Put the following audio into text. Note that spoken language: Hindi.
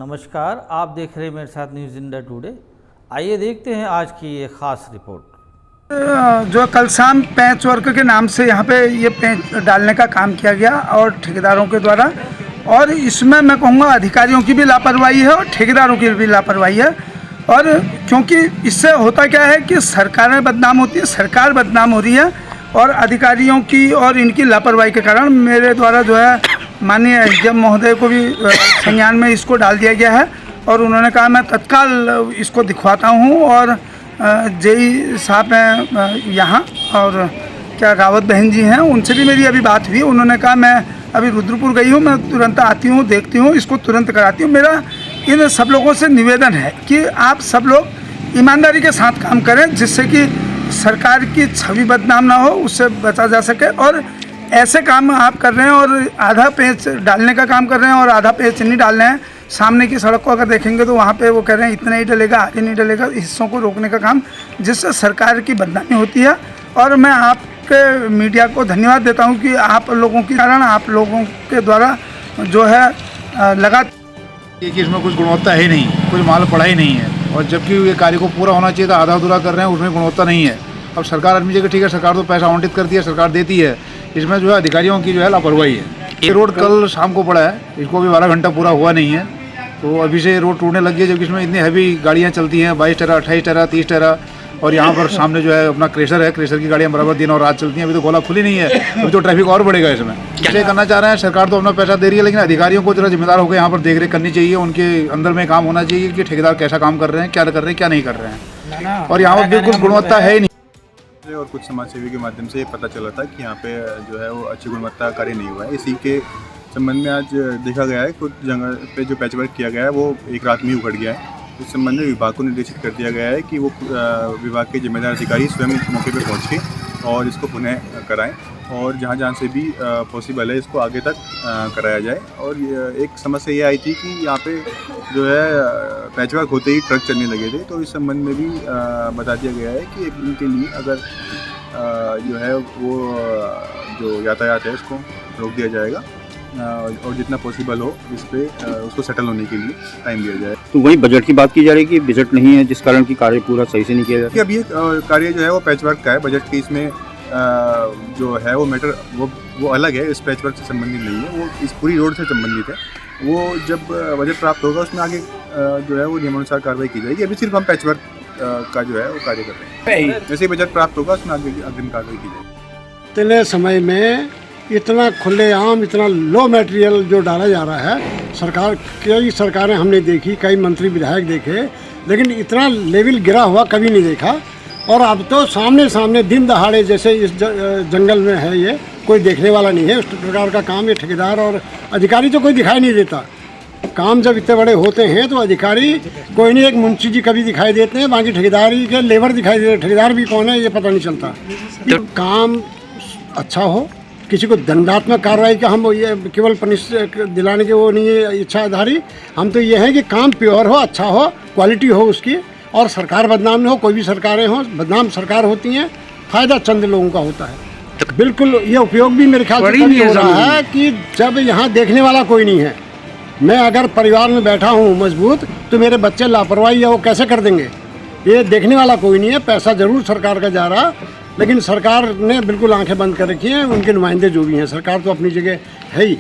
नमस्कार, आप देख रहे हैं मेरे साथ न्यूज़ इंडिया टुडे। आइए देखते हैं आज की ये खास रिपोर्ट। जो कल शाम पैच वर्क के नाम से यहाँ पे ये पैच डालने का काम किया गया और ठेकेदारों के द्वारा, और इसमें मैं कहूँगा अधिकारियों की भी लापरवाही है और ठेकेदारों की भी लापरवाही है। और क्योंकि इससे होता क्या है कि सरकारें बदनाम होती है, सरकार बदनाम हो रही है, और अधिकारियों की और इनकी लापरवाही के कारण मेरे द्वारा जो है माननीय एसडीएम महोदय को भी संज्ञान में इसको डाल दिया गया है। और उन्होंने कहा मैं तत्काल इसको दिखवाता हूँ। और जेई साहब हैं यहाँ, और क्या रावत बहन जी हैं, उनसे भी मेरी अभी बात हुई। उन्होंने कहा मैं अभी रुद्रपुर गई हूँ, मैं तुरंत आती हूँ, देखती हूँ, इसको तुरंत कराती हूँ। मेरा इन सब लोगों से निवेदन है कि आप सब लोग ईमानदारी के साथ काम करें, जिससे कि सरकार की छवि बदनाम ना हो, उससे बचा जा सके। और ऐसे काम आप कर रहे हैं और आधा पेच डालने का काम कर रहे हैं और आधा पेच नहीं डाल रहे हैं। सामने की सड़क को अगर देखेंगे तो वहाँ पे वो कह रहे हैं इतना ही डलेगा, आगे नहीं डलेगा। हिस्सों को रोकने का काम, जिससे सरकार की बदनामी होती है। और मैं आपके मीडिया को धन्यवाद देता हूँ कि आप लोगों के कारण, आप लोगों के द्वारा जो है लगा कि इसमें कुछ गुणवत्ता है नहीं, कुछ माल पड़ा ही नहीं है। और जबकि ये कार्य को पूरा होना चाहिए था, आधा अधूरा कर रहे हैं, उसमें गुणवत्ता नहीं है। अब सरकार आदमी जगह ठीक है, सरकार तो पैसा आवंटित करती है, सरकार देती है, इसमें जो है अधिकारियों की जो है लापरवाही है। ये रोड कल शाम को पड़ा है, इसको अभी 12 घंटा पूरा हुआ नहीं है, तो अभी से रोड टूटने लगी है। जबकि इसमें इतनी हैवी गाड़ियाँ चलती हैं, 22 टेरा, 28 टेरा, 30 टेरा। और यहाँ पर सामने जो है अपना क्रेशर है, क्रेशर की गाड़ियाँ बराबर दिन और रात चलती हैं। अभी तो गोला खुली नहीं है, अभी तो ट्रैफिक और बढ़ेगा इसमें। इसलिए करना चाह रहे हैं, सरकार तो अपना पैसा दे रही है, लेकिन अधिकारियों को जरा जिम्मेदार होकर यहाँ पर देख रेख करनी चाहिए। उनके अंदर में काम होना चाहिए कि ठेकेदार कैसा काम कर रहे हैं, क्या कर रहे हैं, क्या नहीं कर रहे हैं। और यहाँ पर बिल्कुल गुणवत्ता है ही नहीं। और कुछ समाजसेवी के माध्यम से ये पता चला था कि यहाँ पे जो है वो अच्छी गुणवत्ता कार्य नहीं हुआ है। इसी के संबंध में आज देखा गया है कुछ जगह पे जो पैच वर्क किया गया है वो एक रात में ही उखड़ गया है। इस संबंध में विभाग को निर्देशित कर दिया गया है कि वो विभाग के जिम्मेदार अधिकारी स्वयं मौके पर पहुँच के और इसको पुनः कराएँ, और जहाँ जहाँ से भी पॉसिबल है इसको आगे तक कराया जाए। और एक समस्या ये आई थी कि यहाँ पे जो है पैच वर्क होते ही ट्रक चलने लगे थे, तो इस संबंध में भी बता दिया गया है कि एक दिन के लिए अगर जो है वो जो यातायात है उसको रोक दिया जाएगा, और जितना पॉसिबल हो इस पे उसको सेटल होने के लिए टाइम दिया जाए। तो वही बजट की बात की जा रही है कि बजट नहीं है, जिस कारण की कार्य पूरा सही से नहीं किया जा रहा है। अभी कार्य जो है वो पैच वर्क का है, बजट की इसमें जो है वो मैटर वो अलग है, इस पैच वर्क से संबंधित नहीं है, वो इस पूरी रोड से संबंधित है। वो जब बजट प्राप्त होगा उसमें आगे जो है वो नियमानुसार कार्रवाई की जाएगी। अभी सिर्फ हम पैच वर्क का जो है वो कार्य कर रहे हैं। जैसे बजट प्राप्त होगा उसमें आगे अग्रिम कार्रवाई की जाएगी। इतने समय में इतना खुलेआम, इतना लो मटेरियल जो डाला जा रहा है, सरकार, कई सरकारें हमने देखी, कई मंत्री विधायक देखे, लेकिन इतना लेवल गिरा हुआ कभी नहीं देखा। और अब तो सामने सामने दिन दहाड़े जैसे इस जंगल में है, ये कोई देखने वाला नहीं है उस प्रकार का काम। ये ठेकेदार और अधिकारी तो कोई दिखाई नहीं देता। काम जब इतने बड़े होते हैं तो अधिकारी कोई नहीं, एक मुंशी जी कभी दिखाई देते हैं, बाकी ठेकेदारी के लेबर दिखाई देते हैं। ठेकेदार भी कौन है ये पता नहीं चलता। तो काम अच्छा हो, किसी को दंडात्मक कार्रवाई का हम ये केवल पनिश दिलाने के वो नहीं है इच्छाधारी। हम तो ये है कि काम प्योर हो, अच्छा हो, क्वालिटी हो उसकी, और सरकार बदनाम न हो। कोई भी सरकारें हों, बदनाम सरकार होती हैं, फ़ायदा चंद लोगों का होता है। बिल्कुल ये उपयोग भी मेरे ख्याल से तभी हो रहा है कि जब यहाँ देखने वाला कोई नहीं है। मैं अगर परिवार में बैठा हूँ मजबूत, तो मेरे बच्चे लापरवाही है वो कैसे कर देंगे। ये देखने वाला कोई नहीं है। पैसा ज़रूर सरकार का जा रहा, लेकिन सरकार ने बिल्कुल आंखें बंद कर रखी हैं। उनके नुमाइंदे जो भी हैं, सरकार तो अपनी जगह है ही।